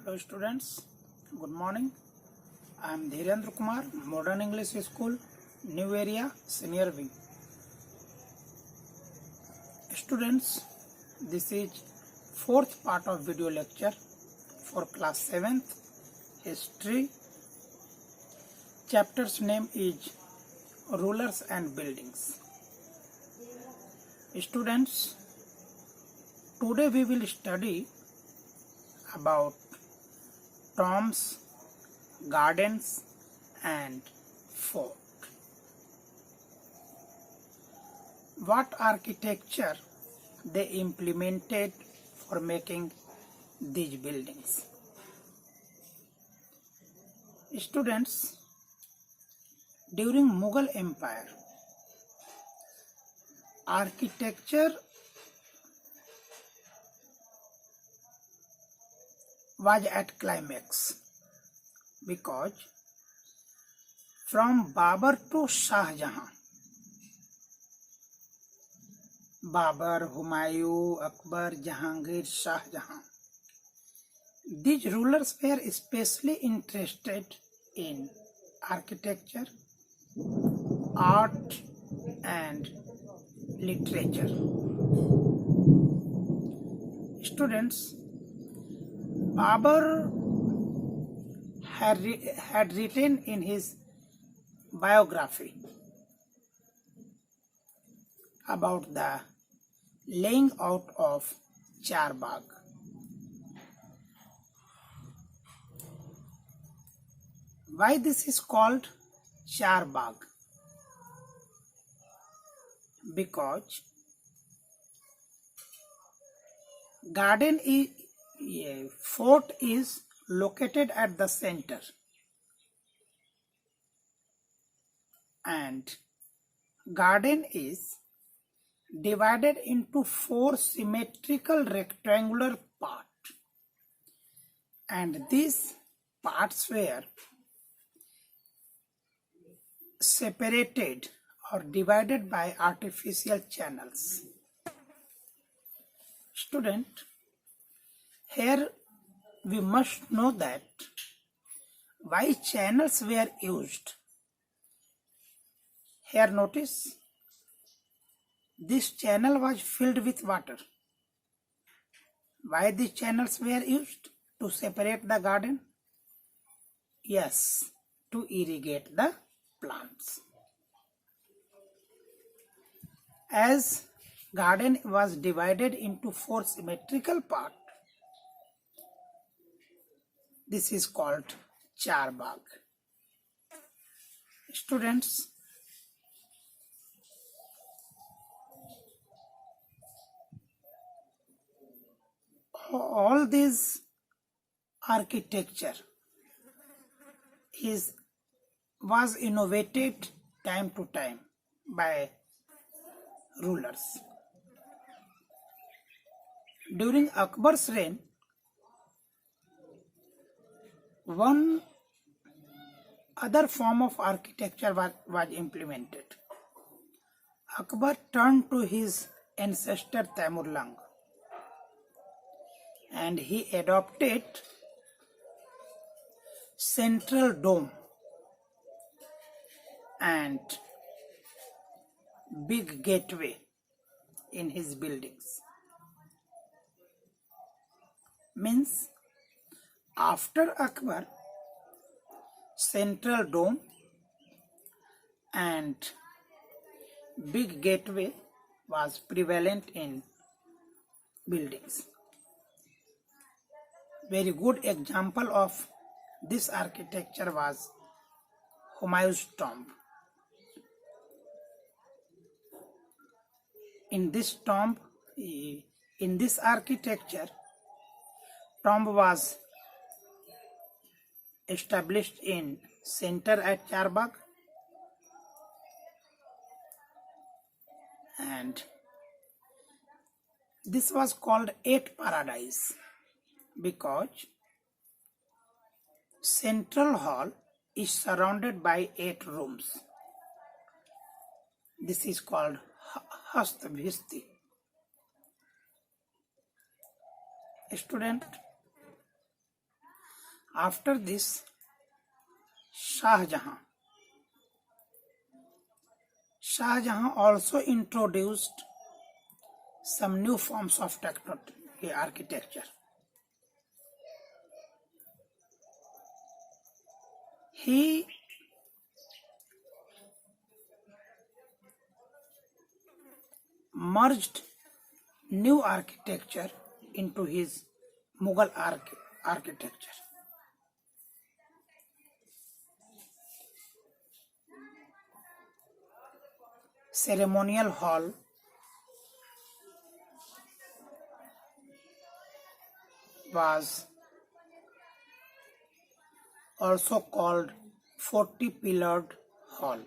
Hello students, good morning. I am Dhirendra Kumar, Modern English School, New Area, Senior Wing. Students, this is fourth part of video lecture for class 7th History. Chapter's name is Rulers and Buildings. Students, today we will study about tombs, gardens and fort. What architecture they implemented for making these buildings. Students, during Mughal Empire, architecture was at climax because from Babur to Shah Jahan, Babur, Humayun, Akbar, Jahangir, Shah Jahan, these rulers were especially interested in architecture, art and literature. Students, Babur had written in his biography about the laying out of Char Bagh. Why this is called Char Bagh? Because fort is located at the center and garden is divided into 4 symmetrical rectangular parts, and these parts were separated or divided by artificial channels. Student, here we must know that why channels were used. Here notice, this channel was filled with water. Why these channels were used? To separate the garden? Yes, to irrigate the plants. As garden was divided into 4 symmetrical parts, this is called Char Bagh. Students, all this architecture was innovated time to time by rulers. During Akbar's reign, one other form of architecture was implemented. Akbar turned to his ancestor Tamerlane and he adopted central dome and big gateway in his buildings. Means after Akbar, central dome and big gateway was prevalent in buildings. Very good example of this architecture was Humayun's tomb. In this tomb, in this architecture, tomb was established in center at Char Bagh, and this was called 8 Paradise because central hall is surrounded by 8 rooms. This is called Hastabhisti. Student, After this, Shah Jahan also introduced some new forms of architecture. He merged new architecture into his Mughal architecture. Ceremonial hall was also called 40-pillared hall.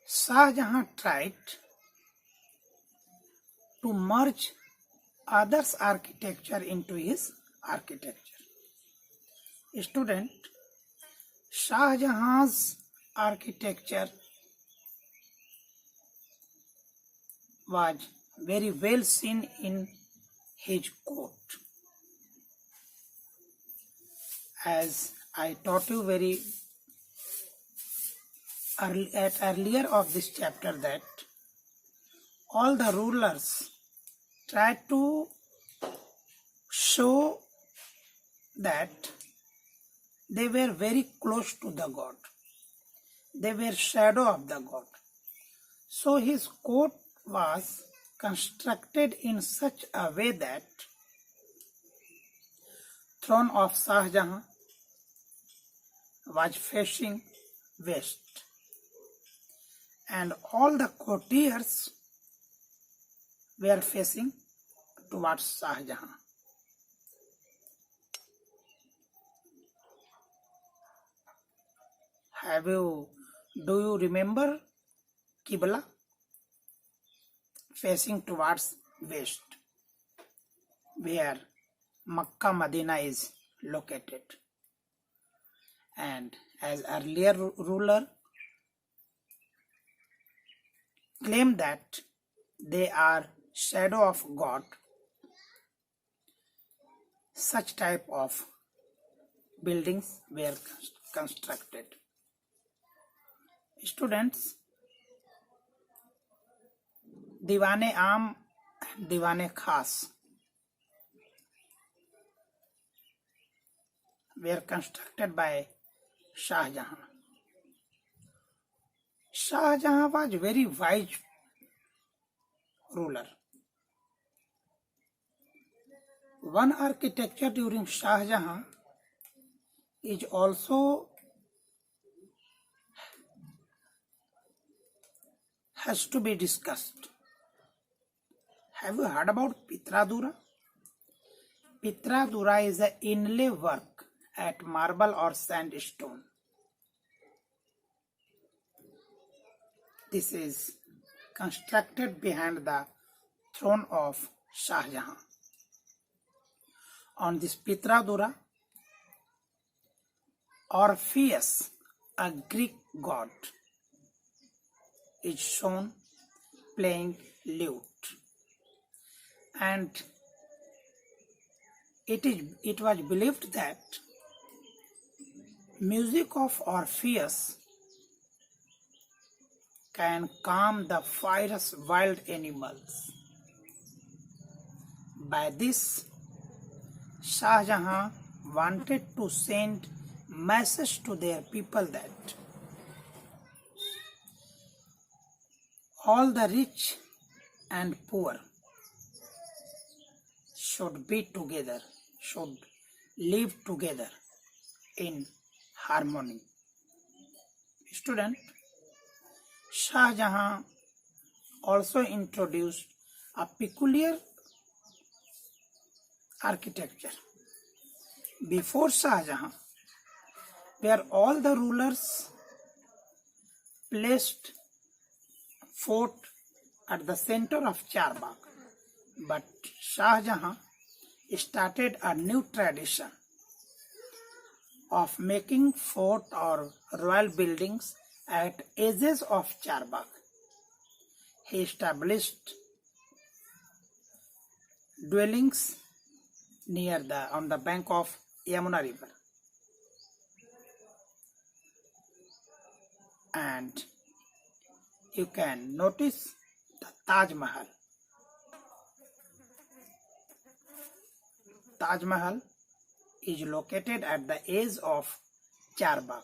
Shah Jahan tried to merge others' architecture into his architecture. Student, Shah Jahan's architecture was very well seen in his court. As I taught you earlier of this chapter that all the rulers tried to show that they were very close to the God. They were shadow of the God. So his court was constructed in such a way that throne of Shah Jahan was facing west, and all the courtiers were facing towards Shah Jahan. Do you remember Qibla? Facing towards west, where Makkah Medina is located. And as earlier ruler claimed that they are shadow of God, such type of buildings were constructed. Students, Diwane Aam and Diwane Khas were constructed by Shah Jahan. Shah Jahan was very wise ruler. One architecture during Shah Jahan is also has to be discussed. Have you heard about Pitradura? Pitradura is an inlay work at marble or sandstone. This is constructed behind the throne of Shah Jahan. On this Pitradura, Orpheus, a Greek god, is shown playing lute, and it was believed that music of Orpheus can calm the fierce wild animals. By this, Shah Jahan wanted to send message to their people that all the rich and poor should be together, should live together in harmony. Student, Shah Jahan also introduced a peculiar architecture. Before Shah Jahan, where all the rulers placed fort at the center of Charbagh, but Shah Jahan started a new tradition of making fort or royal buildings at edges of Charbagh. He established dwellings on the bank of Yamuna river, and you can notice the Taj Mahal. Taj Mahal is located at the edge of Charbagh.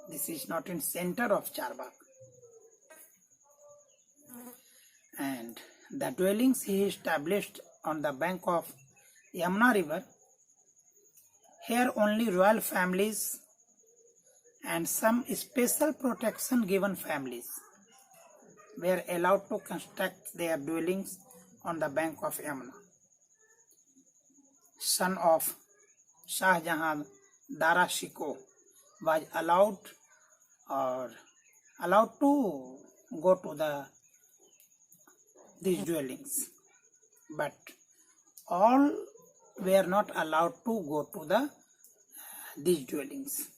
This is not in center of Charbagh. And the dwellings he established on the bank of Yamuna river, here only royal families and some special protection given families were allowed to construct their dwellings on the bank of Yamuna. Son of Shah Jahan, Dara Shikoh was allowed to go to these dwellings, but all were not allowed to go to these dwellings.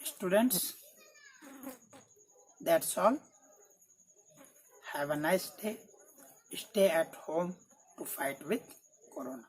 Students, that's all. Have a nice day. Stay at home to fight with Corona.